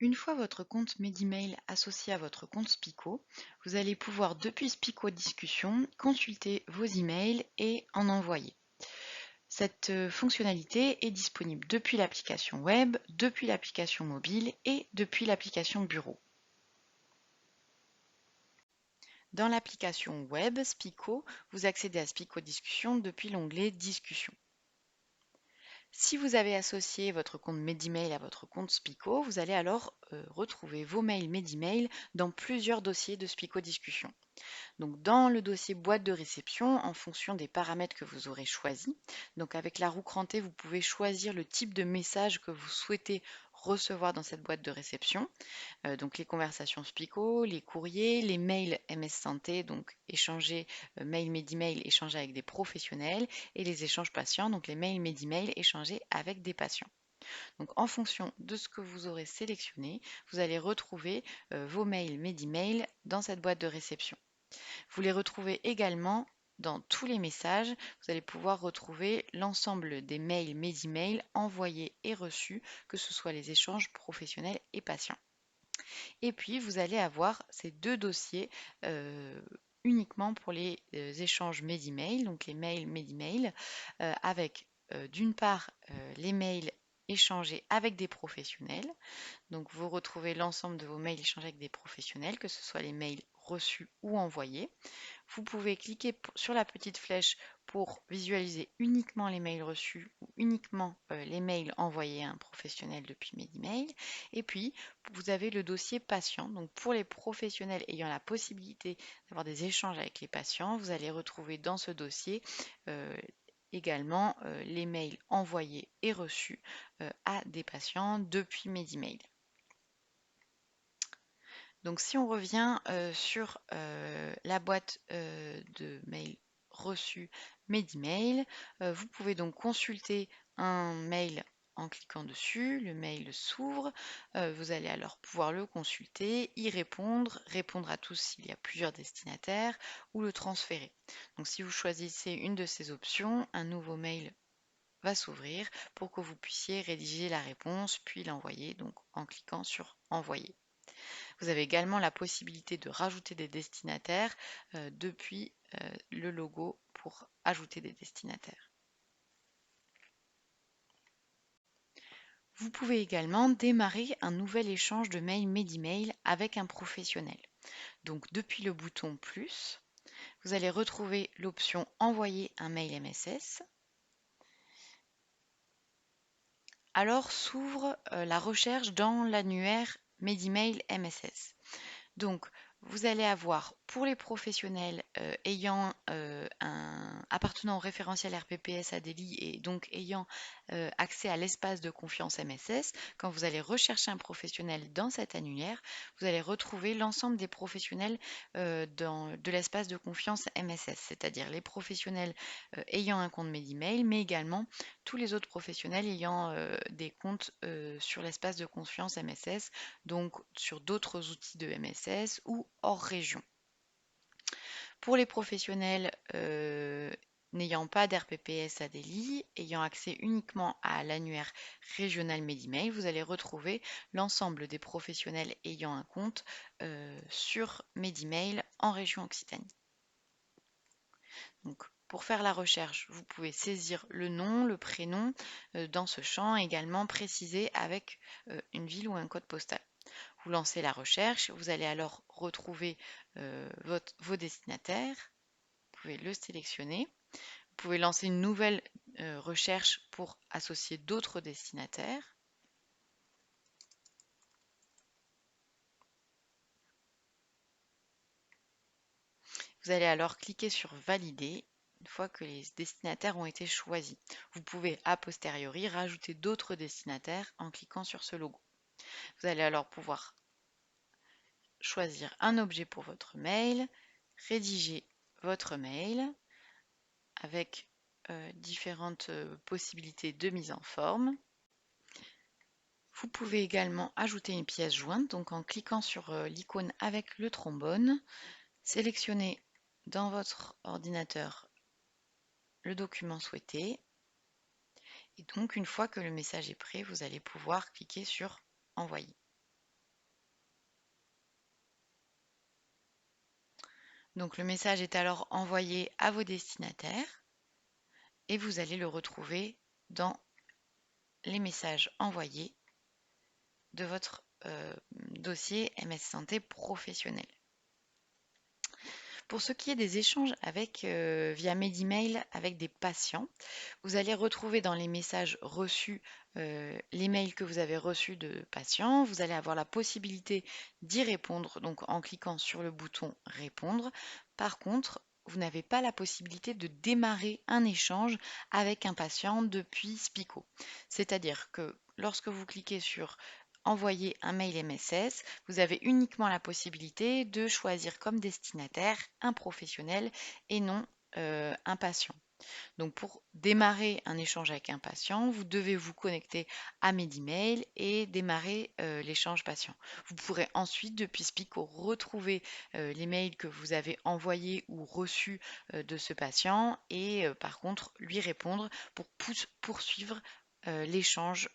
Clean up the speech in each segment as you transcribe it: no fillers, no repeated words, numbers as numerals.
Une fois votre compte Medimail associé à votre compte Spico, vous allez pouvoir depuis Spico Discussion consulter vos emails et en envoyer. Cette fonctionnalité est disponible depuis l'application web, depuis l'application mobile et depuis l'application bureau. Dans l'application web Spico, vous accédez à Spico Discussion depuis l'onglet Discussion. Si vous avez associé votre compte Medimail à votre compte Spico, vous allez alors retrouver vos mails Medimail dans plusieurs dossiers de Spico Discussion. Donc dans le dossier boîte de réception, en fonction des paramètres que vous aurez choisis, donc avec la roue crantée, vous pouvez choisir le type de message que vous souhaitez recevoir dans cette boîte de réception. Donc les conversations Spico, les courriers, les mails MS Santé, donc mail Medimail échangés avec des professionnels, et les échanges patients, donc les mails Medimail échangés avec des patients. Donc en fonction de ce que vous aurez sélectionné, vous allez retrouver vos mails Medimail dans cette boîte de réception. Vous les retrouvez également dans tous les messages. Vous allez pouvoir retrouver l'ensemble des mails Medimail envoyés et reçus, que ce soit les échanges professionnels et patients. Et puis, vous allez avoir ces deux dossiers uniquement pour les échanges Medimail, donc les mails Medimail, avec d'une part les mails échangés avec des professionnels. Donc, vous retrouvez l'ensemble de vos mails échangés avec des professionnels, que ce soit les mails reçus ou envoyés. Vous pouvez cliquer sur la petite flèche pour visualiser uniquement les mails reçus ou uniquement les mails envoyés à un professionnel depuis Medimail. Et puis, vous avez le dossier patient. Donc, pour les professionnels ayant la possibilité d'avoir des échanges avec les patients, vous allez retrouver dans ce dossier également les mails envoyés et reçus à des patients depuis Medimail. Donc si on revient sur la boîte de mail reçu Medimail, vous pouvez donc consulter un mail en cliquant dessus, le mail s'ouvre, vous allez alors pouvoir le consulter, y répondre, répondre à tous s'il y a plusieurs destinataires ou le transférer. Donc si vous choisissez une de ces options, un nouveau mail va s'ouvrir pour que vous puissiez rédiger la réponse puis l'envoyer donc en cliquant sur envoyer. Vous avez également la possibilité de rajouter des destinataires depuis le logo pour ajouter des destinataires. Vous pouvez également démarrer un nouvel échange de mail Medimail avec un professionnel. Donc depuis le bouton plus, vous allez retrouver l'option envoyer un mail MSS. Alors s'ouvre la recherche dans l'annuaire Medimail MSS. Donc, vous allez avoir pour les professionnels appartenant au référentiel RPPS Adélie et donc ayant accès à l'espace de confiance MSS, quand vous allez rechercher un professionnel dans cet annuaire, vous allez retrouver l'ensemble des professionnels de l'espace de confiance MSS, c'est-à-dire les professionnels ayant un compte Medimail, mais également tous les autres professionnels ayant des comptes sur l'espace de confiance MSS, donc sur d'autres outils de MSS ou hors région. Pour les professionnels n'ayant pas d'RPPS Adélie, ayant accès uniquement à l'annuaire régional Medimail, vous allez retrouver l'ensemble des professionnels ayant un compte sur Medimail en région Occitanie. Donc, pour faire la recherche, vous pouvez saisir le nom, le prénom dans ce champ, également préciser avec une ville ou un code postal. Vous lancez la recherche, vous allez alors retrouver vos destinataires, vous pouvez le sélectionner, vous pouvez lancer une nouvelle recherche pour associer d'autres destinataires. Vous allez alors cliquer sur valider une fois que les destinataires ont été choisis. Vous pouvez a posteriori rajouter d'autres destinataires en cliquant sur ce logo. Vous allez alors pouvoir choisir un objet pour votre mail, rédiger votre mail avec différentes possibilités de mise en forme. Vous pouvez également ajouter une pièce jointe, donc en cliquant sur l'icône avec le trombone, sélectionnez dans votre ordinateur le document souhaité. Et donc, une fois que le message est prêt, vous allez pouvoir cliquer sur envoyer. Donc le message est alors envoyé à vos destinataires et vous allez le retrouver dans les messages envoyés de votre dossier MS Santé professionnel. Pour ce qui est des échanges via Medimail avec des patients, vous allez retrouver dans les messages reçus les mails que vous avez reçus de patients. Vous allez avoir la possibilité d'y répondre donc en cliquant sur le bouton répondre. Par contre, vous n'avez pas la possibilité de démarrer un échange avec un patient depuis Spico. C'est-à-dire que lorsque vous cliquez sur envoyer un mail MSS, vous avez uniquement la possibilité de choisir comme destinataire un professionnel et non un patient. Donc pour démarrer un échange avec un patient, vous devez vous connecter à Medimail et démarrer l'échange patient. Vous pourrez ensuite, depuis Spico, retrouver les mails que vous avez envoyés ou reçus de ce patient et par contre lui répondre pour poursuivre l'échange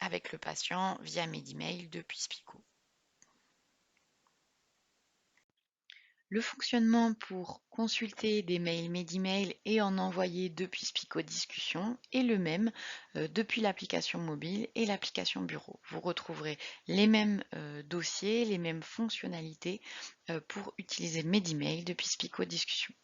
avec le patient via Medimail depuis Spico. Le fonctionnement pour consulter des mails Medimail et en envoyer depuis Spico Discussion est le même depuis l'application mobile et l'application bureau. Vous retrouverez les mêmes dossiers, les mêmes fonctionnalités pour utiliser Medimail depuis Spico Discussion.